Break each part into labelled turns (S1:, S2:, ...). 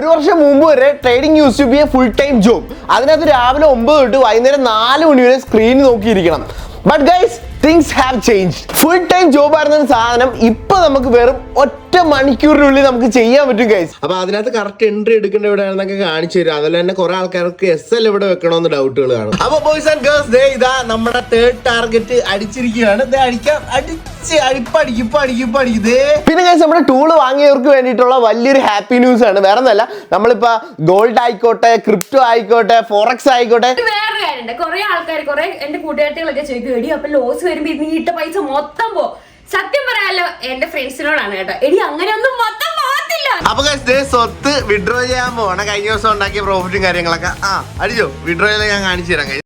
S1: 1 വർഷം മുമ്പ് വരെ trading use to be a full time job. അതിനകത്ത് രാവിലെ 9 തൊട്ട് വൈകുന്നേരം 4 മണി വരെ സ്ക്രീൻ നോക്കിയിരിക്കണം. But guys things have changed. Full time job ആയിരുന്ന സാധനം ഇപ്പൊ നമുക്ക് വെറും 1 മണിക്കൂറിനുള്ളിൽ നമുക്ക് ചെയ്യാൻ പറ്റും ഗൈസ്. അപ്പൊ അതിനകത്ത് കറക്റ്റ് എൻട്രി എടുക്കേണ്ട എവിടെയാണെന്നൊക്കെ കാണിച്ചു തരും. അതുപോലെ തന്നെ കുറെ ആൾക്കാർക്ക് SL എവിടെ വെക്കണമെന്ന് ഡൗട്ടുകൾ കാണും. അപ്പൊ ബോയ്സ് ആൻഡ് ഗേൾസ് ദേ ഇതാ നമ്മുടെ 3rd ടാർഗറ്റ് അടിച്ചിരിക്കുകയാണ്. പിന്നെ ഗൈസ് നമ്മുടെ ടൂള് വാങ്ങിയവർക്ക് വേണ്ടിയിട്ടുള്ള വലിയൊരു ഹാപ്പി ന്യൂസ് ആണ്. വേറെ ഒന്നല്ല, നമ്മളിപ്പോ ഗോൾഡ് ആയിക്കോട്ടെ, ക്രിപ്റ്റോ ആയിക്കോട്ടെ, ഫോറക്സ് ആയിക്കോട്ടെ,
S2: കുറെ ആൾക്കാർ എന്റെ കൂട്ടുകാരികളൊക്കെ ചോദിക്കും, എടി അപ്പൊ ലോസ് വരുമ്പോ നീ ഇട്ട പൈസ മൊത്തം പോ. സത്യം പറയാലോ എന്റെ ഫ്രണ്ട്സിനോടാണ് കേട്ടോ, എടി അങ്ങനെയൊന്നും മൊത്തം പോകത്തില്ല.
S1: അപ്പൊ സ്വത്ത് വിഡ്രോ ചെയ്യാൻ പോണ കഴിഞ്ഞ ദിവസം ഉണ്ടാക്കിയ പ്രോഫിറ്റും കാര്യങ്ങളൊക്കെ അടിച്ചോ വിഡ്രോ ഞാൻ കാണിച്ചു തരാം.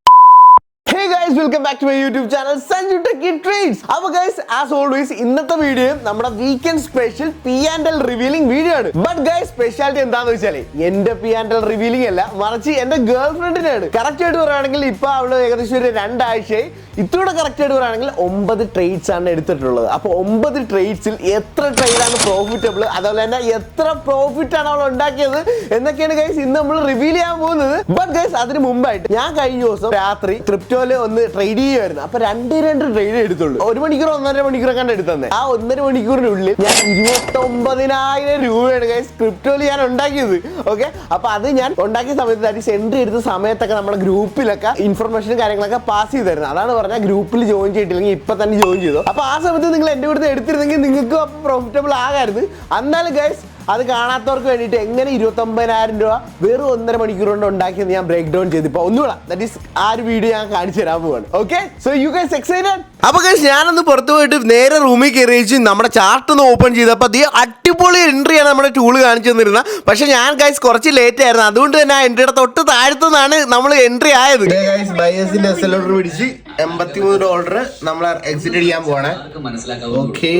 S1: Hey guys, welcome back to my YouTube channel Sanju Techie Trades. അപ്പോൾ guys, as always ഇന്നത്തെ വീഡിയോ നമ്മുടെ weekend special P&L revealing video ആണ്. ബട്ട് ഗൈസ് സ്പെഷ്യാലിറ്റി എന്താന്ന് വെച്ചാൽ എന്റെ P&L റിവീലിംഗ് അല്ല, മറിച്ച് എന്റെ ഗേൾ ഫ്രണ്ടിനാണ്. കറക്റ്റ് ആയിട്ട് പറയുകയാണെങ്കിൽ ഇപ്പൊ അവള് ഏകദേശം ഒരു 2 ആഴ്ചയായി. ഇത്രയൂടെ കറക്റ്റ് ആയിട്ട് പറയുകയാണെങ്കിൽ 9 ട്രേഡ്സ് ആണ് എടുത്തിട്ടുള്ളത്. അപ്പൊ 9 ട്രേഡ്സിൽ എത്ര ട്രേഡാണ് പ്രോഫിറ്റബിൾ, അതുപോലെ തന്നെ എത്ര പ്രോഫിറ്റ് ആണ് അവൾ ഉണ്ടാക്കിയത് എന്നൊക്കെയാണ് ഗൈസ് ഇന്ന് നമ്മൾ റിവീൽ ചെയ്യാൻ പോകുന്നത്. ബട്ട് ഗൈസ് അതിന് മുമ്പായിട്ട് ഞാൻ കഴിഞ്ഞ ദിവസം രാത്രി ക്രിപ്റ്റോയില് ഒന്ന് ട്രേഡ് ചെയ്യുമായിരുന്നു. അപ്പൊ 2 ട്രേഡ് എടുത്തുള്ളൂ. 1 മണിക്കൂർ 1.5 മണിക്കൂറൊക്കെ എടുത്തന്നെ. ആ 1.5 മണിക്കൂറിനുള്ളിൽ ഞാൻ 29,000 രൂപയാണ് ഗൈസ് ക്രിപ്റ്റോയിൽ ഞാൻ ഉണ്ടാക്കിയത്. ഓക്കെ, അപ്പൊ അത് ഞാൻ ഉണ്ടാക്കിയ സമയത്ത് എൻട്രി എടുത്ത സമയത്തൊക്കെ നമ്മുടെ ഗ്രൂപ്പിലൊക്കെ ഇൻഫർമേഷനും കാര്യങ്ങളൊക്കെ പാസ് ചെയ്തായിരുന്നു. അതാണ് പറഞ്ഞാൽ ഗ്രൂപ്പിൽ ജോയിൻ ചെയ്തിട്ടില്ലെങ്കിൽ ഇപ്പൊ തന്നെ ജോയിൻ ചെയ്തു. അപ്പൊ ആ സമയത്ത് നിങ്ങൾ എന്റെ കൂടെ എടുത്തിരുന്നെങ്കിൽ നിങ്ങൾക്ക് അപ്പൊ പ്രോഫിറ്റബിൾ ആകായിരുന്നു. എന്നാലും ഗൈസ് അത് കാണാത്തവർക്ക് വേണ്ടിയിട്ട് എങ്ങനെ 29,000 രൂപ വെറും 1.5 മണിക്കൂർ കൊണ്ട് ഉണ്ടാക്കിയത് ഞാൻ ബ്രേക്ക് ഡൗൺ ചെയ്തിപ്പോ ഒന്നുകൂടെ ദാറ്റ് ഈസ് ആ ഒരു വീഡിയോ ഞാൻ കാണിച്ചു തരാൻ പോവാണ്. Okay, so you guys excited? അപ്പൊ ഗൈസ് ഞാനൊന്ന് പുറത്ത് പോയിട്ട് നേരെ റൂമിൽ കയറി വെച്ച് നമ്മുടെ ചാർട്ട് ഒന്ന് ഓപ്പൺ ചെയ്തപ്പോൾ അത് അടിപൊളി എൻട്രിയാണ് നമ്മുടെ ടൂള് കാണിച്ചു തന്നിരുന്നത്. പക്ഷെ ഞാൻ ഗൈസ് കുറച്ച് ലേറ്റ് ആയിരുന്നു, അതുകൊണ്ട് തന്നെ ആ എൻട്രിയുടെ തൊട്ട് താഴത്തുനിന്നാണ് നമ്മൾ എൻട്രി ആയത്. ബയേഴ്സിന്റെ SL ഓർഡർ പിടിച്ച് $83 നമ്മൾ എക്സിറ്റ് ചെയ്യാൻ പോവാണ്. ഓക്കെ,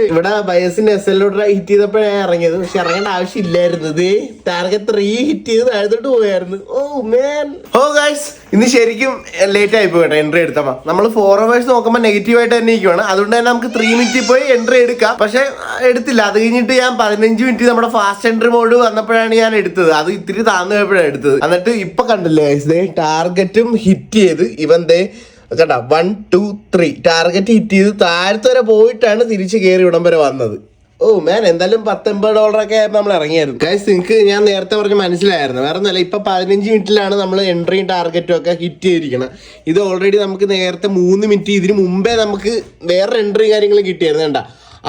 S1: ഇവിടെ ബയസിന്റെ SL ഓർഡർ ഹിറ്റ് ചെയ്തപ്പോഴാണ് ഇറങ്ങിയത്. പക്ഷെ ഇറങ്ങേണ്ട ആവശ്യം ഇല്ലായിരുന്നു. ടാർഗറ്റ് 3 ഹിറ്റ് ചെയ്ത് താഴത്തോട്ട് പോയായിരുന്നു. ഗൈസ് ഇന്ന് ശരിക്കും ലേറ്റ് ആയി പോയി കേട്ടോ എൻട്രി എടുത്തപ്പോ. നമ്മൾ 4 hours നോക്കുമ്പോൾ നെഗറ്റീവ് ആയിട്ട് തന്നെ ഇരിക്കുവാണ്. അതുകൊണ്ട് തന്നെ നമുക്ക് 3 മിനിറ്റിൽ പോയി എൻട്രി എടുക്കാം. പക്ഷെ എടുത്തില്ല. അത് കഴിഞ്ഞിട്ട് ഞാൻ 15 മിനിറ്റ് നമ്മുടെ ഫാസ്റ്റ് എൻട്രി മോഡ് വന്നപ്പോഴാണ് ഞാൻ എടുത്തത്. അത് ഇത്തിരി താഴ്ന്നു പോയപ്പോഴാണ് എടുത്തത്. എന്നിട്ട് ഇപ്പൊ കണ്ടില്ലേ ടാർഗറ്റും ഹിറ്റ് ചെയ്ത് ഇവൻ കേട്ടാ 1 2 3 ടാർഗറ്റ് ഹിറ്റ് ചെയ്ത് താഴത്ത് വരെ പോയിട്ടാണ് തിരിച്ച് കയറി ഇവിടം വരെ വന്നത്. എന്തായാലും $80 ഒക്കെ ആയപ്പോൾ നമ്മൾ ഇറങ്ങിയായിരുന്നു. ഗൈസ് നിങ്ങൾക്ക് ഞാൻ നേരത്തെ പറഞ്ഞ് മനസ്സിലായിരുന്നു. വേറെ ഒന്നല്ല, ഇപ്പൊ 15 മിനിറ്റിലാണ് നമ്മൾ എൻട്രിയും ടാർഗറ്റും ഒക്കെ ഹിറ്റ് ചെയ്തിരിക്കണം. ഇത് ഓൾറെഡി നമുക്ക് നേരത്തെ 3 മിനിറ്റ് ഇതിന് മുമ്പേ നമുക്ക് വേറെ എൻട്രി കാര്യങ്ങളും കിട്ടിയായിരുന്നു. കണ്ടാ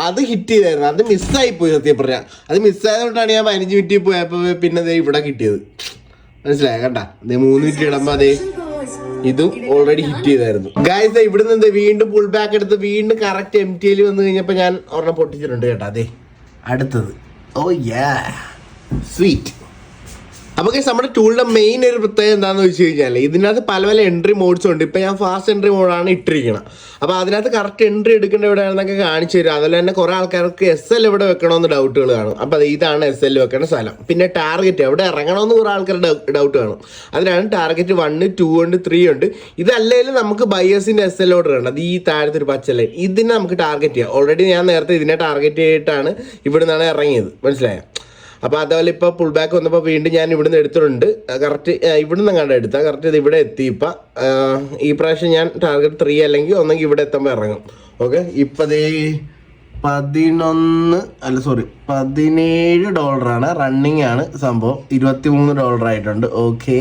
S1: അത് ഹിറ്റ് ചെയ്തായിരുന്നു. അത് മിസ്സായി പോയി. സത്യം പറഞ്ഞാൽ അത് മിസ്സായതുകൊണ്ടാണ് ഞാൻ 15 മിനിറ്റിൽ പോയപ്പോൾ പിന്നെ ഇവിടെ കിട്ടിയത്. മനസ്സിലായ കണ്ടാ 3 മിനിറ്റ് ഇടുമ്പോ ഇതും ഓൾറെഡി ഹിറ്റ് ചെയ്തായിരുന്നു. ഗൈസ് ഇവിടുന്ന് വീണ്ടും പുൾ ബാക്ക് എടുത്ത് വീണ്ടും കറക്റ്റ് MTL വന്നു കഴിഞ്ഞപ്പോ ഞാൻ ഒരെണ്ണം പൊട്ടിച്ചിട്ടുണ്ട് കേട്ടോ. അടുത്തത് സ്വീറ്റ്. അപ്പൊ നമ്മുടെ ടൂളിന്റെ മെയിൻ ഒരു പ്രത്യേകത എന്താണെന്ന് വെച്ച് കഴിഞ്ഞാൽ ഇതിനകത്ത് പല പല എൻട്രി മോഡ്സ് ഉണ്ട്. ഇപ്പൊ ഞാൻ ഫാസ്റ്റ് എൻട്രി മോഡാണ് ഇട്ടിരിക്കണം. അപ്പൊ അതിനകത്ത് കറക്റ്റ് എൻട്രി എടുക്കേണ്ട എവിടെയാണെന്നൊക്കെ കാണിച്ചു തരും. അതുപോലെ തന്നെ കുറെ ആൾക്കാർക്ക് SL എവിടെ വെക്കണമെന്ന് ഡൗട്ടുകൾ കാണും. അപ്പൊ ഇതാണ് SL വെക്കേണ്ട സ്ഥലം. പിന്നെ ടാർഗറ്റ് എവിടെ ഇറങ്ങണമെന്ന് കുറെ ആൾക്കാരുടെ ഡൗട്ട് കാണും. അതിനാണ് ടാർഗറ്റ് 1 2 ഉണ്ട് 3 ഉണ്ട്. ഇതല്ലെങ്കിലും നമുക്ക് ബയേഴ്സിന്റെ SL ഓർഡർ ഉണ്ട്. അത് ഈ താഴത്തെ ഒരു പച്ച ലൈൻ ഇതിനെ നമുക്ക് ടാർഗറ്റ് ചെയ്യാം. ഓൾറെഡി ഞാൻ നേരത്തെ ഇതിനെ ടാർഗറ്റ് ചെയ്തിട്ടാണ് ഇവിടെ നിന്നാണ് ഇറങ്ങിയത്. മനസ്സിലായോ? അപ്പോൾ അതുപോലെ ഇപ്പോൾ പുൾ ബാക്ക് വന്നപ്പോൾ വീണ്ടും ഞാൻ ഇവിടുന്ന് എടുത്തിട്ടുണ്ട്. കറക്റ്റ് ഇവിടുന്ന് കണ്ട എടുത്താൽ കറക്റ്റ് ഇത് ഇവിടെ എത്തി. ഇപ്പം ഈ പ്രാവശ്യം ഞാൻ ടാർഗറ്റ് 3 അല്ലെങ്കിൽ ഒന്നെങ്കിൽ ഇവിടെ എത്തുമ്പോൾ ഇറങ്ങും. ഓക്കെ, ഇപ്പം $17 റണ്ണിങ് ആണ് സംഭവം. $23 ആയിട്ടുണ്ട്. ഓക്കെ,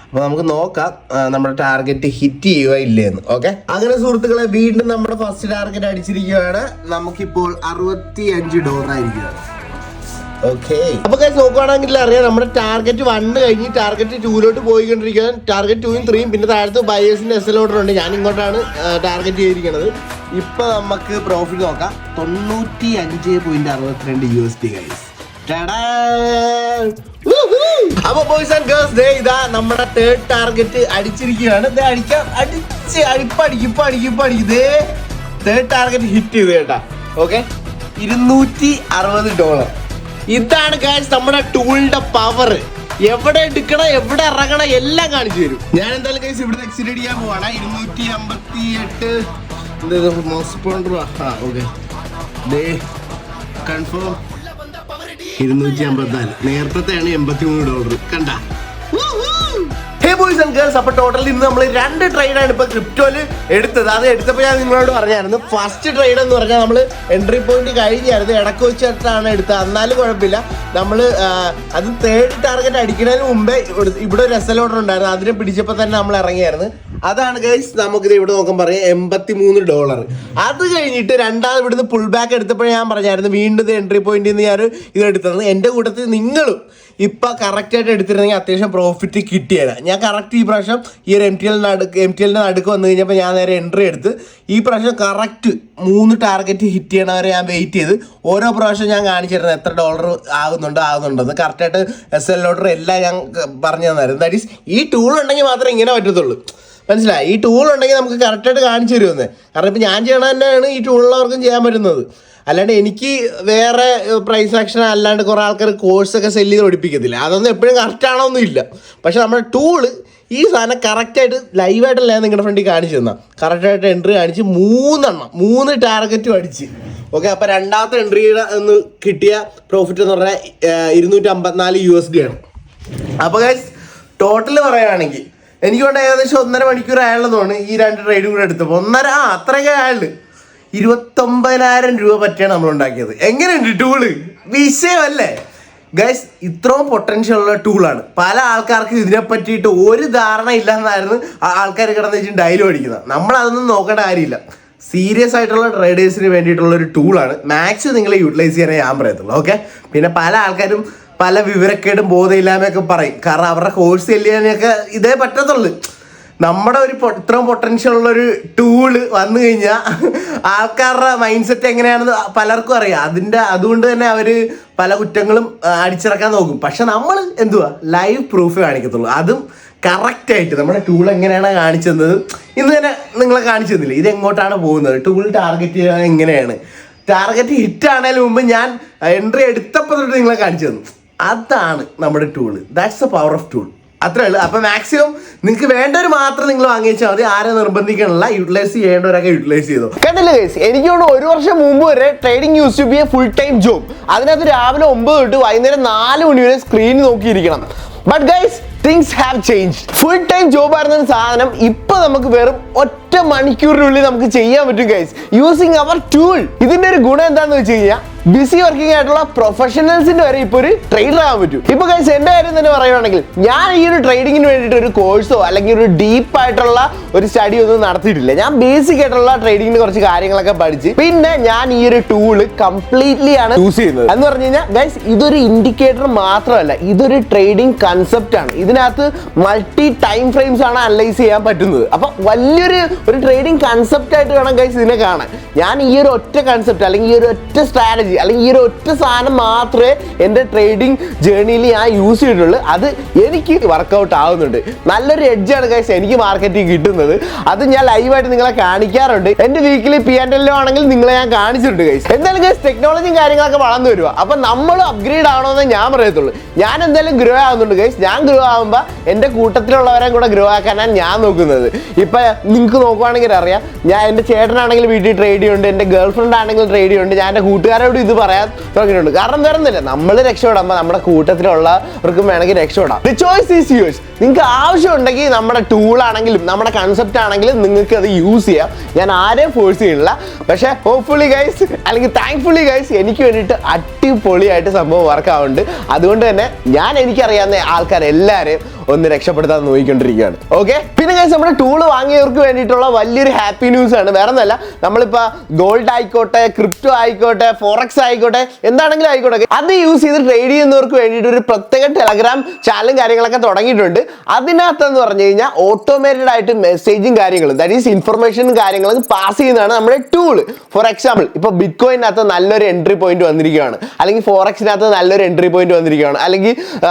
S1: അപ്പോൾ നമുക്ക് നോക്കാം നമ്മുടെ ടാർഗറ്റ് ഹിറ്റ് ചെയ്യുക ഇല്ലേന്ന്. ഓക്കെ, അങ്ങനെ സുഹൃത്തുക്കളെ വീണ്ടും നമ്മുടെ ഫസ്റ്റ് ടാർഗറ്റ് അടിച്ചിരിക്കുകയാണ്. നമുക്കിപ്പോൾ $65 ആയിരിക്കുകയാണ്. ഓക്കെ, അപ്പൊ നോക്കുകയാണെങ്കിൽ അറിയാം നമ്മുടെ ടാർഗറ്റ് 1 കഴിഞ്ഞ് ടാർഗറ്റ് 2 പോയിക്കൊണ്ടിരിക്കുകയാണ്. ടാർഗറ്റ് 2 3 പിന്നെ താഴത്ത് ബയേഴ്സിന്റെ SL ഓർഡർ ഉണ്ട്. ഞാൻ ഇങ്ങോട്ടാണ് ടാർഗറ്റ് ചെയ്തിരിക്കുന്നത്. ഇപ്പൊ നമുക്ക് പ്രോഫിറ്റ് നോക്കാം. 95.62 USD ഗൈസ്. അപ്പൊ ബോയ്സ് ആൻഡ് ഗേൾസ് ഇതാ നമ്മുടെ 3rd ടാർഗറ്റ് അടിച്ചിരിക്കുകയാണ്. അടിക്കും 3rd ടാർഗറ്റ് ഹിറ്റ് ചെയ്ത് കേട്ടാ. ഓക്കെ, $260. ഇതാണ് ഗൈസ് നമ്മുടെ ടൂളിന്റെ പവർ. എവിടെ എടുക്കണം എവിടെ ഇറങ്ങണം എല്ലാം കാണിച്ചു തരും. ഞാൻ എന്തായാലും ഗൈസ് ഇവിടെ എക്സിറ്റ് ചെയ്യാൻ പോവാണ്. 258 കൺഫേം $254. നേരത്തെയാണ് $83 കണ്ട. ഹേ ബോയ്സ് ആൻഡ് ഗേൾസ്, അപ്പൊ ടോട്ടൽ ഇന്ന് നമ്മൾ 2 ട്രേഡാണ് ഇപ്പൊ ക്രിപ്റ്റോയില് എടുത്തത്. അത് എടുത്തപ്പോൾ ഞാൻ നിങ്ങളോട് പറഞ്ഞായിരുന്നു. ഫസ്റ്റ് ട്രേഡ് എന്ന് പറഞ്ഞാൽ നമ്മൾ എൻട്രി പോയിന്റ് കഴിഞ്ഞായിരുന്നു, ഇടക്ക് വെച്ചിട്ടാണ് എടുത്തത്. എന്നാലും കുഴപ്പമില്ല, നമ്മൾ അത് 3rd ടാർഗറ്റ് അടിക്കുന്നതിന് മുമ്പേ ഇവിടെ ഒരു SL ഓർഡർ ഉണ്ടായിരുന്നു, അതിനെ പിടിച്ചപ്പോൾ തന്നെ നമ്മൾ ഇറങ്ങിയായിരുന്നു. അതാണ് ഗൈസ് നമുക്കിത് ഇവിടെ നോക്കാൻ പറയാം $83. അത് കഴിഞ്ഞിട്ട് രണ്ടാമത് ഇവിടുന്ന് പുൾ ബാക്ക് എടുത്തപ്പോഴേ ഞാൻ പറഞ്ഞായിരുന്നു വീണ്ടും എൻട്രി പോയിന്റിൽ നിന്ന് ഞാൻ ഇത് എടുത്തത്. എൻ്റെ കൂട്ടത്തിൽ നിങ്ങളും ഇപ്പം കറക്റ്റായിട്ട് എടുത്തിരുന്നെങ്കിൽ അത്യാവശ്യം പ്രോഫിറ്റ് കിട്ടിയത്. ഞാൻ കറക്റ്റ് ഈ പ്രാവശ്യം ഈ ഒരു എം ടി എല്ലിൻ്റെ നടുക്ക് വന്നു കഴിഞ്ഞപ്പോൾ ഞാൻ നേരെ എൻട്രി എടുത്ത് ഈ പ്രാവശ്യം കറക്റ്റ് 3 ടാർഗറ്റ് ഹിറ്റ് ചെയ്യണവരെ ഞാൻ വെയിറ്റ് ചെയ്ത് ഓരോ പ്രാവശ്യം ഞാൻ കാണിച്ചിരുന്നത് എത്ര ഡോളർ ആകുന്നുണ്ടെന്ന് കറക്റ്റായിട്ട് SL ഓർഡർ എല്ലാം ഞാൻ പറഞ്ഞു തന്നായിരുന്നു. ദാറ്റ് ഈസ് ഈ ടൂൾ ഉണ്ടെങ്കിൽ മാത്രമേ ഇങ്ങനെ പറ്റത്തുള്ളൂ. മനസ്സിലായി? ഈ ടൂൾ ഉണ്ടെങ്കിൽ നമുക്ക് കറക്റ്റായിട്ട് കാണിച്ചു തരുമെന്ന്. കാരണം ഇപ്പം ഞാൻ ചെയ്യണത് തന്നെയാണ് ഈ ടൂളുള്ളവർക്കും ചെയ്യാൻ പറ്റുന്നത്. അല്ലാണ്ട് എനിക്ക് വേറെ പ്രൈസ് ആക്ഷൻ അല്ലാണ്ട് കുറേ ആൾക്കാർ കോഴ്സൊക്കെ സെല്ല് ചെയ്ത് പഠിപ്പിക്കത്തില്ല. അതൊന്നും എപ്പോഴും കറക്റ്റാണോന്നും ഇല്ല. പക്ഷെ നമ്മുടെ ടൂള് ഈ സാധനം കറക്റ്റായിട്ട് ലൈവായിട്ടല്ല ഞാൻ നിങ്ങളുടെ ഫ്രണ്ടിൽ കാണിച്ചു തന്നാൽ കറക്റ്റായിട്ട് എൻട്രി കാണിച്ച് 3 ടാർഗറ്റും അടിച്ച്. ഓക്കെ, അപ്പോൾ രണ്ടാമത്തെ എൻട്രിയുടെ ഒന്ന് കിട്ടിയ പ്രോഫിറ്റ് എന്ന് പറഞ്ഞാൽ $254 ആണ്. അപ്പോൾ ഗൈസ് ടോട്ടൽ പറയുകയാണെങ്കിൽ എനിക്ക് കൊണ്ട് ഏകദേശം 1.5 മണിക്കൂർ ആയുള്ളതാണ് ഈ 2 ട്രേഡും കൂടെ എടുത്തപ്പോൾ. അത്രയൊക്കെ ആയുള്ളൂ. 29,000 പറ്റിയാണ് നമ്മൾ ഉണ്ടാക്കിയത്. എങ്ങനെയുണ്ട് ടൂള്? വിഷയമല്ലേ ഗൈസ്? ഇത്രയും പൊട്ടൻഷ്യൽ ഉള്ള ടൂളാണ്. പല ആൾക്കാർക്കും ഇതിനെ പറ്റിയിട്ട് ഒരു ധാരണ ഇല്ലെന്നായിരുന്നു ആൾക്കാർ കിടന്ന് വെച്ചിട്ട് ഡയലോഗ് അടിക്കുന്നത്. നമ്മളതൊന്നും നോക്കേണ്ട കാര്യമില്ല. സീരിയസ് ആയിട്ടുള്ള ട്രേഡേഴ്സിന് വേണ്ടിയിട്ടുള്ള ഒരു ടൂളാണ്. മാക്സിമം നിങ്ങൾ യൂട്ടിലൈസ് ചെയ്യാനേ ഞാൻ പറയത്തുള്ളൂ. ഓക്കെ, പിന്നെ പല ആൾക്കാരും പല വിവരക്കേടും ബോധമില്ലായ്മയൊക്കെ പറയും. കാരണം അവരുടെ കോഴ്സ് ചെയ്യാനൊക്കെ ഇതേ പറ്റത്തുള്ളൂ. നമ്മുടെ ഒരു ഇത്രയും പൊട്ടൻഷ്യൽ ഉള്ളൊരു ടൂള് വന്നു കഴിഞ്ഞാൽ ആൾക്കാരുടെ മൈൻഡ് സെറ്റ് എങ്ങനെയാണെന്ന് പലർക്കും അറിയാം. അതുകൊണ്ട് തന്നെ അവർ പല കുറ്റങ്ങളും അടിച്ചിറക്കാൻ നോക്കും. പക്ഷെ നമ്മൾ എന്തുവാ ലൈവ് പ്രൂഫ് കാണിക്കത്തുള്ളൂ. അതും കറക്റ്റായിട്ട് നമ്മുടെ ടൂൾ എങ്ങനെയാണ് കാണിച്ചത് ഇന്ന് തന്നെ നിങ്ങളെ കാണിച്ചു തന്നില്ല. ഇത് എങ്ങോട്ടാണ് പോകുന്നത്, ടൂൾ ടാർഗറ്റ് ചെയ്യാൻ എങ്ങനെയാണ്, ടാർഗറ്റ് ഹിറ്റ് ആണതിന് മുമ്പ് ഞാൻ എൻട്രി എടുത്തപ്പോൾ തൊട്ട് നിങ്ങളെ കാണിച്ചു തന്നു. അതാണ് നമ്മുടെ tool. That's the power of tool. അത്രേ ഉള്ളൂ. അപ്പം മാക്സിമം നിങ്ങൾക്ക് വേണ്ടവർ മാത്രം നിങ്ങൾ വാങ്ങി വെച്ചാൽ മതി. ആരെ നിർബന്ധിക്കാനുള്ള, യൂട്ടിലൈസ് ചെയ്യേണ്ടവരൊക്കെ യൂട്ടിലൈസ് ചെയ്തു. കണ്ടില്ല ഗൈസ്, എനിക്ക് തോന്നുന്നു 1 വർഷം മുമ്പ് വരെ trading use to be a full time job. അതിനകത്ത് രാവിലെ 9 തൊട്ട് വൈകുന്നേരം 4 മണി വരെ സ്ക്രീൻ നോക്കിയിരിക്കണം. But guys things have changed. Full time job ആയിരുന്ന സാധനം ഇപ്പൊ നമുക്ക് വെറും 1 മണിക്കൂറിനുള്ളിൽ നമുക്ക് ചെയ്യാൻ പറ്റും ഗൈസ്, യൂസിങ് അവർ ടൂൾ. ഇതിന്റെ ഒരു ഗുണം എന്താന്ന് വെച്ച് കഴിഞ്ഞാൽ ബിസി വർക്കിംഗ് ആയിട്ടുള്ള പ്രൊഫഷണൽസിന്റെ വരെ ഇപ്പൊ ഒരു ട്രേഡർ ആകാൻ പറ്റും. ഇപ്പൊ ഗൈസ് എന്റെ കാര്യം തന്നെ പറയുകയാണെങ്കിൽ ഞാൻ ഈ ഒരു ട്രേഡിങ്ങിന് വേണ്ടിയിട്ട് ഒരു കോഴ്സോ അല്ലെങ്കിൽ ഒരു ഡീപ്പ് ആയിട്ടുള്ള ഒരു സ്റ്റഡി ഒന്നും നടത്തിയിട്ടില്ല. ഞാൻ ബേസിക് ആയിട്ടുള്ള ട്രേഡിങ്ങിന് കുറച്ച് കാര്യങ്ങളൊക്കെ പഠിച്ച് പിന്നെ ഞാൻ ഈ ഒരു ടൂള് കംപ്ലീറ്റ്ലി ആണ് യൂസ് ചെയ്യുന്നത്. എന്ന് പറഞ്ഞു കഴിഞ്ഞാൽ ഗൈസ് ഇതൊരു ഇൻഡിക്കേറ്റർ മാത്രമല്ല, ഇതൊരു ട്രേഡിംഗ് കൺസെപ്റ്റ് ആണ്. ഇതിനകത്ത് മൾട്ടി ടൈം ഫ്രെയിംസ് ആണ് അനലൈസ് ചെയ്യാൻ പറ്റുന്നത്. അപ്പൊ വലിയൊരു ട്രേഡിംഗ് കൺസെപ്റ്റ് ആയിട്ട് വേണം ഗൈസ് ഇതിനെ കാണാൻ. ഞാൻ ഈ ഒരു ഒറ്റ കൺസെപ്റ്റ് അല്ലെങ്കിൽ ഈ ഒരു ഒറ്റ സ്ട്രാറ്റജി അല്ലെങ്കിൽ ഈ ഒരു ഒറ്റ സാധനം മാത്രമേ എൻ്റെ ട്രേഡിംഗ് ജേർണിയിൽ ഞാൻ യൂസ് ചെയ്തിട്ടുള്ളൂ. അത് എനിക്ക് വർക്കൗട്ട് ആവുന്നുണ്ട്. നല്ലൊരു എഡ്ജാണ് ഗൈസ് എനിക്ക് മാർക്കറ്റിൽ കിട്ടുന്നത്. അത് ഞാൻ ലൈവായിട്ട് നിങ്ങളെ കാണിക്കാറുണ്ട്. എൻ്റെ വീക്കിലി P&L ആണെങ്കിൽ നിങ്ങളെ ഞാൻ കാണിച്ചിട്ടുണ്ട് ഗൈസ്. എന്തായാലും ഗൈസ് ടെക്നോളജിയും കാര്യങ്ങളൊക്കെ വളർന്നു വരുക. അപ്പം നമ്മൾ അപ്ഗ്രേഡ് ആവണമെന്ന് ഞാൻ പറയത്തുള്ളൂ. ഞാൻ എന്തായാലും ഗ്രോ ആവുന്നുണ്ട് ഗൈസ്. ഞാൻ ഗ്രോ ആകുമ്പോൾ എൻ്റെ കൂട്ടത്തിലുള്ളവരെ കൂടെ ഗ്രോ ആക്കാനാണ് ഞാൻ നോക്കുന്നത്. ഇപ്പം നിങ്ങൾക്ക് നോക്കുവാണെങ്കിൽ അറിയാം, ഞാൻ എൻ്റെ ചേട്ടനാണെങ്കിൽ വീട്ടിൽ ട്രേഡ് ചെയ്യുന്നുണ്ട്, എൻ്റെ ഗേൾ ഫ്രണ്ട് ആണെങ്കിൽ ട്രേഡ് ചെയ്യുന്നുണ്ട്. ഞാൻ എൻ്റെ കൂട്ടുകാരോട് ഇത് പറയാൻ തുടങ്ങിയിട്ടുണ്ട്. കാരണം വേറൊന്നുമില്ല, നമ്മൾ രക്ഷപ്പെടാകുമ്പോൾ നമ്മുടെ കൂട്ടത്തിലുള്ളവർക്കും വേണമെങ്കിൽ രക്ഷപ്പെടാം. The choice is use. നിങ്ങൾക്ക് ആവശ്യമുണ്ടെങ്കിൽ നമ്മുടെ ടൂളാണെങ്കിലും നമ്മുടെ കൺസെപ്റ്റ് ആണെങ്കിലും നിങ്ങൾക്ക് അത് യൂസ് ചെയ്യാം. ഞാൻ ആരെയും ഫോഴ്സ് ചെയ്യുന്നില്ല. പക്ഷേ ഹോപ്പ്ഫുള്ളി ഗൈസ് അല്ലെങ്കിൽ താങ്ക്ഫുള്ളി ഗൈസ് എനിക്ക് വേണ്ടിയിട്ട് അടിപൊളിയായിട്ട് സംഭവം വർക്ക് ആവുന്നുണ്ട്. അതുകൊണ്ട് തന്നെ ഞാൻ എനിക്കറിയാവുന്ന ആൾക്കാരെല്ലാവരെയും ഒന്ന് രക്ഷപ്പെടുത്താൻ നോക്കിക്കൊണ്ടിരിക്കുകയാണ്. ഓക്കെ, പിന്നെ ഗൈസ് നമ്മുടെ ടൂള് വാങ്ങിയവർക്ക് വേണ്ടിയിട്ടുള്ള വലിയൊരു ഹാപ്പി ന്യൂസ് ആണ്. വേറെ ഒന്നല്ല, നമ്മളിപ്പോൾ ഗോൾഡ് ആയിക്കോട്ടെ, ക്രിപ്റ്റോ ആയിക്കോട്ടെ, ഫോറക്സ് ആയിക്കോട്ടെ, എന്താണെങ്കിലും ആയിക്കോട്ടെ, അത് യൂസ് ചെയ്ത് ട്രേഡ് ചെയ്യുന്നവർക്ക് വേണ്ടിയിട്ട് ഒരു പ്രത്യേക ടെലഗ്രാം ചാനലും കാര്യങ്ങളൊക്കെ തുടങ്ങിയിട്ടുണ്ട്. അതിനകത്തെന്ന് പറഞ്ഞു കഴിഞ്ഞാൽ ഓട്ടോമേറ്റഡ് ആയിട്ട് മെസ്സേജും കാര്യങ്ങളും ദാറ്റ് ഈസ് ഇൻഫർമേഷനും കാര്യങ്ങളും പാസ് ചെയ്യുന്നതാണ് നമ്മുടെ ടൂള്. ഫോർ എക്സാമ്പിൾ ഇപ്പോൾ ബിറ്റ് കോയിനകത്ത് നല്ലൊരു എൻട്രി പോയിന്റ് വന്നിരിക്കുകയാണ്, അല്ലെങ്കിൽ ഫോറക്സിനകത്ത് നല്ലൊരു എൻട്രി പോയിന്റ് വന്നിരിക്കുകയാണ്, അല്ലെങ്കിൽ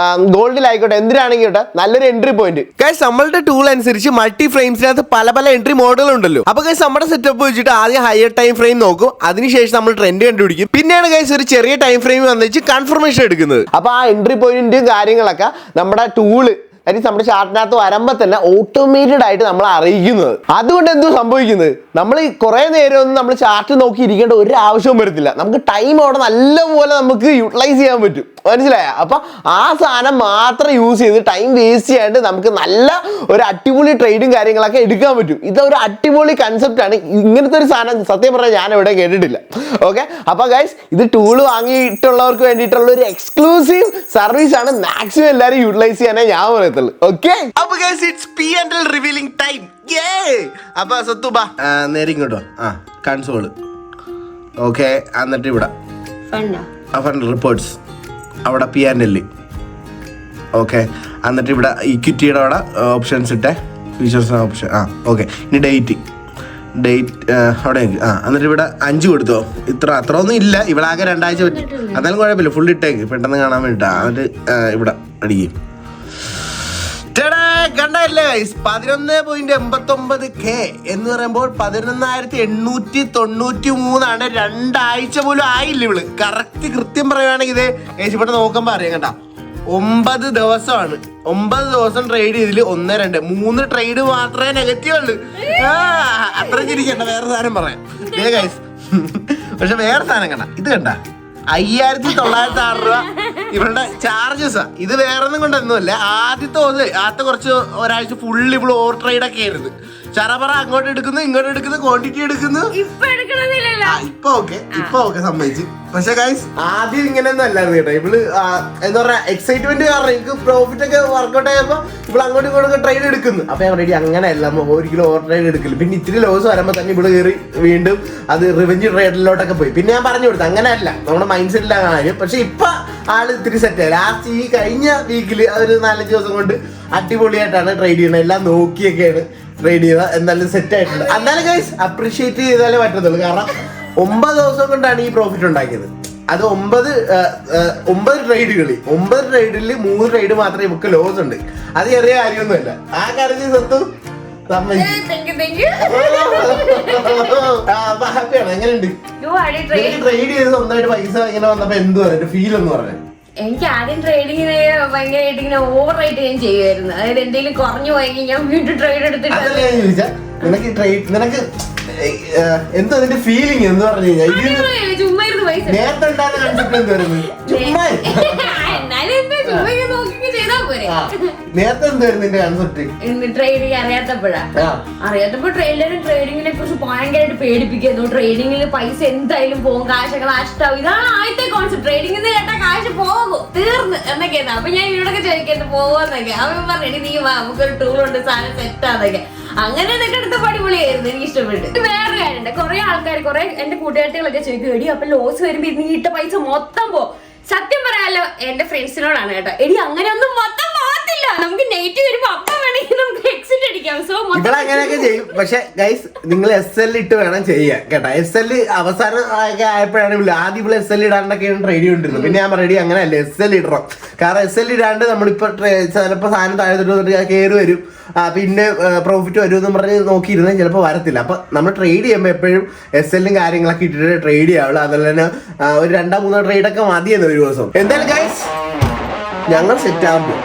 S1: ഗോൾഡിലായിക്കോട്ടെ എന്തിനാണെങ്കിലോട്ടെ നല്ലൊരു എൻട്രി പോയിന്റ്. ഗൈസ് നമ്മളുടെ ടൂൾ അനുസരിച്ച് മൾട്ടി ഫ്രെയിംസിനകത്ത് പല എൻട്രി മോഡുകൾ ഉണ്ടല്ലോ. അപ്പൊ ഗൈസ് നമ്മുടെ സെറ്റപ്പ് വെച്ചിട്ട് ആദ്യം ഹയർ ടൈം ഫ്രെയിം നോക്കും, അതിനുശേഷം നമ്മൾ ട്രെൻഡ് കണ്ടുപിടിക്കും, പിന്നെയാണ് ഗൈസ് ഒരു ചെറിയ ടൈം ഫ്രെയിം വന്നിട്ട് കൺഫർമേഷൻ എടുക്കുന്നത്. അപ്പൊ ആ എൻട്രി പോയിന്റും കാര്യങ്ങളൊക്കെ നമ്മുടെ ടൂള് ദാറ്റ് നമ്മുടെ ചാർട്ടിനകത്ത് വരുമ്പോൾ തന്നെ ഓട്ടോമേറ്റഡ് ആയിട്ട് നമ്മൾ അറിയിക്കുന്നത്. അതുകൊണ്ട് എന്തോ സംഭവിക്കുന്നത്, നമ്മൾ ഈ കുറേ നേരം ഒന്നും നമ്മൾ ചാർട്ട് നോക്കി ഇരിക്കേണ്ട ഒരു ആവശ്യവും വരത്തില്ല. നമുക്ക് ടൈം അവിടെ നല്ലപോലെ നമുക്ക് യൂട്ടിലൈസ് ചെയ്യാൻ പറ്റും. മനസ്സിലായ? അപ്പൊ ആ സാധനം മാത്രം യൂസ് ചെയ്ത് ടൈം വേസ്റ്റ് ചെയ്യാണ്ട് നമുക്ക് നല്ല ഒരു അടിപൊളി ട്രേഡും കാര്യങ്ങളൊക്കെ എടുക്കാൻ പറ്റും. ഇതൊരു അടിപൊളി കൺസെപ്റ്റ് ആണ്. ഇങ്ങനത്തെ ഒരു സാധനം സത്യം പറഞ്ഞാൽ ഞാൻ എവിടെ കേട്ടിട്ടില്ല. ഓക്കെ, അപ്പൊ ഗൈസ് ഇത് ടൂള് വാങ്ങിയിട്ടുള്ളവർക്ക് വേണ്ടിയിട്ടുള്ള ഒരു എക്സ്ക്ലൂസീവ് സർവീസ് ആണ്. മാക്സിമം എല്ലാവരും യൂട്ടിലൈസ് ചെയ്യാനേ ഞാൻ പറയത്തുള്ളൂ. ഓക്കെ, അപ്പൊ guys it's P&L revealing time. അപ്പൊ സത്തു ബാ നേരെ ഇങ്ങോട്ടോ. കൺസോള്. ഓക്കെ, എന്നിട്ട് ഇവിടെ ഫണ്ട് റിപ്പോർട്ട്സ്, അവിടെ P&L. ഓക്കെ, എന്നിട്ട് ഇവിടെ ഇക്വിറ്റിയുടെ അവിടെ ഓപ്ഷൻസ് ഇട്ടേ, ഫീച്ചേഴ്സ് ഓപ്ഷൻ. ഓക്കെ, ഇനി ഡേറ്റ് അവിടെ. എന്നിട്ട് ഇവിടെ 5 കൊടുത്തോ. അത്ര ഒന്നും ഇല്ല, ഇവിടെ ആകെ 2 ആഴ്ച പറ്റും. അതായാലും കുഴപ്പമില്ല, ഫുൾ ഇട്ടേക്ക് പെട്ടെന്ന് കാണാൻ വേണ്ടിട്ടാ. എന്നിട്ട് ഇവിടെ അടിക്കും. കണ്ടല്ലേ 11.89K എന്ന് പറയുമ്പോൾ 11,893 2 ആഴ്ച പോലും ആയില്ല ഇവള്. കൃത്യം പറയുവാണെങ്കിൽ ഇത് ഇവിടെ നോക്കുമ്പോ അറിയാം കേട്ടാ, 9 ദിവസമാണ്. 9 ദിവസം ട്രേഡ് ചെയ്തില് 1, 2, 3 ട്രേഡ് മാത്രമേ നെഗറ്റീവ് ഉള്ളു. അത്ര ചിരിക്കണ്ട, വേറെ സാധനം പറയാം. പക്ഷെ വേറെ സാധനം കണ്ട, ഇത് കണ്ട 5,906 രൂപ ഇവളുടെ ചാർജസാ. ഇത് വേറൊന്നും കൊണ്ടൊന്നുമല്ല, ആദ്യത്തെ കുറച്ച് ഒരാഴ്ച ഫുള്ള് ഇവള് ഓവർ ട്രേഡ് ഒക്കെ ആയിരുന്നു. ചറപറ അങ്ങോട്ട് എടുക്കുന്നു ഇങ്ങോട്ട് എടുക്കുന്നു, ക്വാണ്ടിറ്റി എടുക്കുന്നു. ഇപ്പൊ ഓക്കെ സമ്മതിച്ചു. പക്ഷെ ഗൈസ് ആദ്യം ഇങ്ങനെയൊന്നും അല്ലായിരുന്നു കേട്ടോ. ഇവള് എന്താ പറയാ, എക്സൈറ്റ്മെന്റ് കാരണം എനിക്ക് പ്രോഫിറ്റ് ഒക്കെ വർക്ക്ഔട്ട് ആയപ്പോ ഇവള് അങ്ങോട്ടും ഇങ്ങോട്ടും ട്രേഡ് എടുക്കുന്നു. അപ്പൊ ഞാൻ റെഡി അങ്ങനെയല്ല, 1 കിലോ ഓവർ ട്രേഡ് എടുക്കില്ല. പിന്നെ ഇത്തിരി ലോസ് വരുമ്പോ തന്നെ ഇവള് കയറി വീണ്ടും അത് റിവെഞ്ച് ട്രേഡിലോട്ടൊക്കെ പോയി. പിന്നെ ഞാൻ പറഞ്ഞു കൊടുത്തു അങ്ങനെയല്ല, നമ്മുടെ മൈൻഡ് സെറ്റിലാണ് കാര്യം. പക്ഷെ ഇപ്പൊ ആള് ഇത്തിരി സെറ്റായി. ലാസ്റ്റ് ഈ കഴിഞ്ഞ വീക്കില് ഒരു 4-5 ദിവസം കൊണ്ട് അടിപൊളിയായിട്ടാണ് ട്രേഡ് ചെയ്യുന്നത്. എല്ലാം നോക്കിയൊക്കെയാണ് ട്രേഡ് ചെയ്ത, എന്തായാലും സെറ്റ് ആയിട്ടുണ്ട്. എന്നാലും ഗൈസ് അപ്രീഷിയേറ്റ് ചെയ്താലേ പറ്റത്തുള്ളൂ. കാരണം 9 ദിവസം കൊണ്ടാണ് ഈ പ്രോഫിറ്റ് ഉണ്ടാക്കിയത്. അത് 9 ട്രേഡുകളിൽ 9 ട്രേഡിൽ 3 ട്രേഡ് മാത്രമേ ഇവക്ക് ലോസ് ഉണ്ട്. അത് ചെറിയ കാര്യമൊന്നുമല്ല. ആ കാര്യത്തിൽ സത്തു ഹാപ്പിയാണ്. എങ്ങനെയുണ്ട് ട്രേഡ് ചെയ്ത് സ്വന്തമായിട്ട് പൈസ ഇങ്ങനെ വന്നപ്പോ എന്ത് പറയുക, ഫീൽ എന്ന് പറഞ്ഞത്?
S2: എനിക്ക് ആദ്യം ട്രേഡിങ്ങിന് ഭയങ്കരമായിട്ട് ഇങ്ങനെ ഓവർ റേറ്റ് ഞാൻ ചെയ്യുമായിരുന്നു. അതായത് എന്തെങ്കിലും കുറഞ്ഞു പോയെങ്കിൽ ഞാൻ വീണ്ടും ട്രേഡ് എടുത്തിട്ട്
S1: നിനക്ക് എന്തോ അതിന്റെ ഫീലിംഗ് എന്ന് പറഞ്ഞു കഴിഞ്ഞാൽ
S2: ചുമ്മാ ഇരുന്ന് പൈസ
S1: നേരത്തെ ഉണ്ടാകുന്ന കൺസെപ്റ്റ് എന്ത് വരുന്നത്? ചുമ്മാ നേരത്തെ എന്തായിരുന്നു നിന്റെ കൺസെപ്റ്റ്?
S2: ട്രേഡിങ് അറിയാത്തപ്പോ ട്രേഡിങ്ങിനെ കുറിച്ച് ഭയങ്കരമായിട്ട് പേടിപ്പിക്കുന്നു. ട്രേഡിങ്ങിൽ പൈസ എന്തായാലും പോകും, കാശൊക്കെ നഷ്ടമാവും. ഇതാണ് ആദ്യത്തെ കോൺസെപ്റ്റ്. ട്രേഡിംഗ് കേട്ടാ കാശ് പോകും, തീർന്ന് എന്നൊക്കെയാണ്. അപ്പൊ ഞാൻ ഇവരോടൊക്കെ ചോദിക്കുന്നത് പോവാന്നൊക്കെ. അവൻ പറഞ്ഞു നീ വാ, നമുക്കൊരു ടൂൾ ഉണ്ട്, സാധനം സെറ്റാന്നൊക്കെ. അങ്ങനെ ഇതൊക്കെ എടുത്ത പടിപൊളിയായിരുന്നു, എനിക്ക് ഇഷ്ടപ്പെട്ടു. വേറൊരു കാര്യമുണ്ട്, കുറെ ആൾക്കാർ എന്റെ കൂട്ടുകാരികളൊക്കെ ചോദിക്കും എടി അപ്പൊ ലോസ് വരുമ്പോ നീ ഇട്ട പൈസ മൊത്തം പോ. സത്യം പറയാലോ എന്റെ ഫ്രണ്ട്സിനോടാണ് കേട്ടോ, എടി അങ്ങനെയൊന്നും മൊത്തം പോകത്തില്ല. നമുക്ക് നെഗറ്റീവ് വരുമ്പോ അപ്പം വേണമെങ്കിൽ നമുക്ക് എക്സിറ്റ് അടിക്കാം. സോ
S1: അങ്ങനെയൊക്കെ ചെയ്യും. പക്ഷെ ഗൈസ് നിങ്ങൾ SL ഇട്ട് വേണം ചെയ്യാൻ കേട്ടോ. SL അവസാനം ആയപ്പോഴാണ് ആദ്യം ഇവിടെ SL ഇടാണ്ടൊക്കെയാണ് ട്രേഡ് ചെയ്തിരുന്നത്. പിന്നെ ഞാൻ റെഡി അങ്ങനെയല്ല, SL ഇടണം. കാരണം SL ഇടാണ്ട് നമ്മളിപ്പോ ചിലപ്പോ സാധനം താഴത്തോട്ട് കയറി വരും, പിന്നെ പ്രോഫിറ്റ് വരുമെന്ന് പറഞ്ഞ് നോക്കിയിരുന്നാൽ ചിലപ്പോൾ വരത്തില്ല. അപ്പൊ നമ്മൾ ട്രേഡ് ചെയ്യുമ്പോൾ എപ്പോഴും SL കാര്യങ്ങളൊക്കെ ഇട്ടിട്ട് ട്രേഡ് ചെയ്യാവുള്ളൂ. അതുപോലെ തന്നെ ഒരു 2-3 ട്രേഡൊക്കെ മതിയെന്ന് ഒരു ദിവസം. എന്തായാലും ഗൈസ് ഞങ്ങൾ സെറ്റ് ആകുമ്പോൾ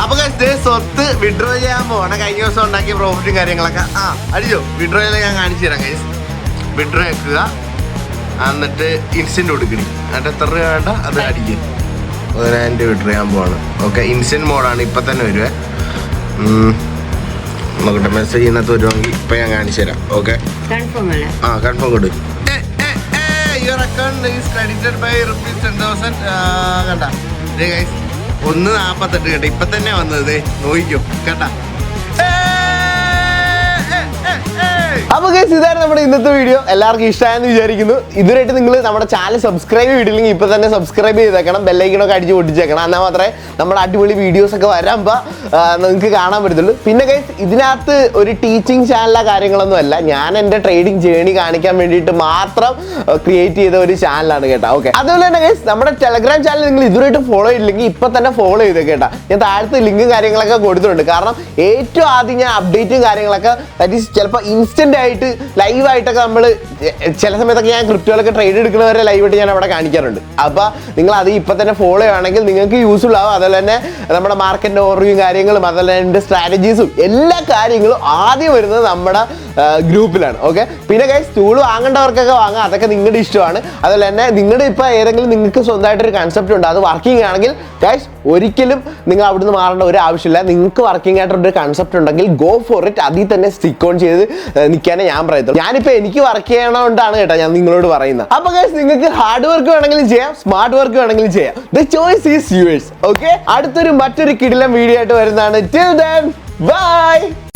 S1: അപ്പൊ സ്വത്ത് വിഡ്രോ ചെയ്യാൻ പോവാണ്. കഴിഞ്ഞ ദിവസം ഉണ്ടാക്കിയ പ്രോഫിറ്റും കാര്യങ്ങളൊക്കെ അടിച്ചോ. വിഡ്രോ ഞാൻ കാണിച്ചു തരാം ഗൈസ്. വിഡ്രോ വെക്കുക, എന്നിട്ട് ഇൻസ്റ്റന്റ് കൊടുക്കണി, എന്നിട്ട് എത്ര രൂപ വേണ്ട അത് അടിക്കുക. 10,000 വിഡ്രോ ചെയ്യാൻ പോവാണ്. ഓക്കെ, ഇൻസ്റ്റന്റ് മോഡാണ്. ഇപ്പൊ തന്നെ വരുവേ. നോക്കട്ടെ മെസ്സേജ് ഇതിനകത്ത് വരുവാണെങ്കിൽ ഇപ്പൊ ഞാൻ കാണിച്ചു തരാം. ഓക്കെ, കൺഫേം കൊടു. Your account is credited by ₹10,000. കണ്ട 1.48 കേട്ടോ. ഇപ്പൊ തന്നെ വന്നത് നോക്കിക്കോ കേട്ടാ. അപ്പൊ ഗൈസ് ഇതായിരുന്നു നമ്മുടെ ഇന്നത്തെ വീഡിയോ. എല്ലാവർക്കും ഇഷ്ടമായെന്ന് വിചാരിക്കുന്നു. ഇതുവരെയായിട്ട് നിങ്ങൾ നമ്മുടെ ചാനൽ സബ്സ്ക്രൈബ് ചെയ്തില്ലെങ്കിൽ ഇപ്പൊ തന്നെ സബ്സ്ക്രൈബ് ചെയ്തേക്കണം, ബെല്ലൈക്കണൊക്കെ അടിച്ച് പൊട്ടിച്ചേക്കണം. എന്നാൽ മാത്രമേ നമ്മുടെ അടിപൊളി വീഡിയോസ് ഒക്കെ വരുമ്പോൾ നിങ്ങൾക്ക് കാണാൻ പറ്റത്തുള്ളൂ. പിന്നെ ഗൈസ് ഇതിനകത്ത് ഒരു ടീച്ചിങ് ചാനലോ കാര്യങ്ങളൊന്നും അല്ല, ഞാൻ എൻ്റെ ട്രേഡിംഗ് ജേണി കാണിക്കാൻ വേണ്ടിയിട്ട് മാത്രം ക്രിയേറ്റ് ചെയ്ത ഒരു ചാനലാണ് കേട്ടോ. ഓക്കെ, അതുപോലെ തന്നെ ഗൈസ് നമ്മുടെ ടെലഗ്രാം ചാനൽ നിങ്ങൾ ഇതുവരെയായിട്ട് ഫോളോ ചെയ്തില്ലെങ്കിൽ ഇപ്പൊ തന്നെ ഫോളോ ചെയ്തേ കേട്ടോ. ഞാൻ താഴത്ത് ലിങ്കും കാര്യങ്ങളൊക്കെ കൊടുത്തിട്ടുണ്ട്. കാരണം ഏറ്റവും ആദ്യം ഞാൻ അപ്ഡേറ്റും കാര്യങ്ങളൊക്കെ ചിലപ്പോൾ ഇൻസ്റ്റന്റ് ആയിട്ട് ലൈവായിട്ടൊക്കെ നമ്മൾ ചില സമയത്തൊക്കെ ഞാൻ ക്രിപ്റ്റോയിലൊക്കെ ട്രേഡ് എടുക്കുന്നവരെ ലൈവായിട്ട് ഞാൻ അവിടെ കാണിക്കാറുണ്ട്. അപ്പോൾ നിങ്ങൾ അത് ഇപ്പം തന്നെ ഫോളോ ചെയ്യുകയാണെങ്കിൽ നിങ്ങൾക്ക് യൂസ്ഫുൾ ആവും. അതുപോലെ തന്നെ നമ്മുടെ മാർക്കറ്റിൻ്റെ ഓർഡറും കാര്യങ്ങളും അതുപോലെ എൻ്റെ സ്ട്രാറ്റജീസും എല്ലാ കാര്യങ്ങളും ആദ്യം വരുന്നത് നമ്മുടെ ഗ്രൂപ്പിലാണ്. ഓക്കെ, പിന്നെ ഗൈസ് ടൂൾ വാങ്ങേണ്ടവർക്കൊക്കെ വാങ്ങാം, അതൊക്കെ നിങ്ങളുടെ ഇഷ്ടമാണ്. അതുപോലെ തന്നെ നിങ്ങളുടെ ഇപ്പോൾ ഏതെങ്കിലും നിങ്ങൾക്ക് സ്വന്തമായിട്ടൊരു കൺസെപ്റ്റ് ഉണ്ട്, അത് വർക്കിംഗ് ആണെങ്കിൽ ഗൈസ് ഒരിക്കലും നിങ്ങൾ അവിടുന്ന് മാറേണ്ട ഒരു ആവശ്യമില്ല. നിങ്ങൾക്ക് വർക്കിംഗ് ആയിട്ടൊരു കൺസെപ്റ്റ് ഉണ്ടെങ്കിൽ ഗോ ഫോർ ഇറ്റ്, അതിൽ തന്നെ സ്റ്റിക്ക് ഓൺ ചെയ്ത് നിൽക്കാനേ ഞാൻ പറയത്തുള്ളൂ. ഞാനിപ്പോൾ എനിക്ക് വർക്ക് ചെയ്യണോണ്ടാണ് കേട്ടോ ഞാൻ നിങ്ങളോട് പറയുന്നത്. അപ്പോൾ ഗൈസ് നിങ്ങൾക്ക് ഹാർഡ് വർക്ക് വേണമെങ്കിലും ചെയ്യാം, സ്മാർട്ട് വർക്ക് വേണമെങ്കിലും ചെയ്യാം. The choice is yours. Okay, മറ്റൊരു കിടിലൻ വീഡിയോ ആയിട്ട് വരുന്നതാണ്. Till then bye.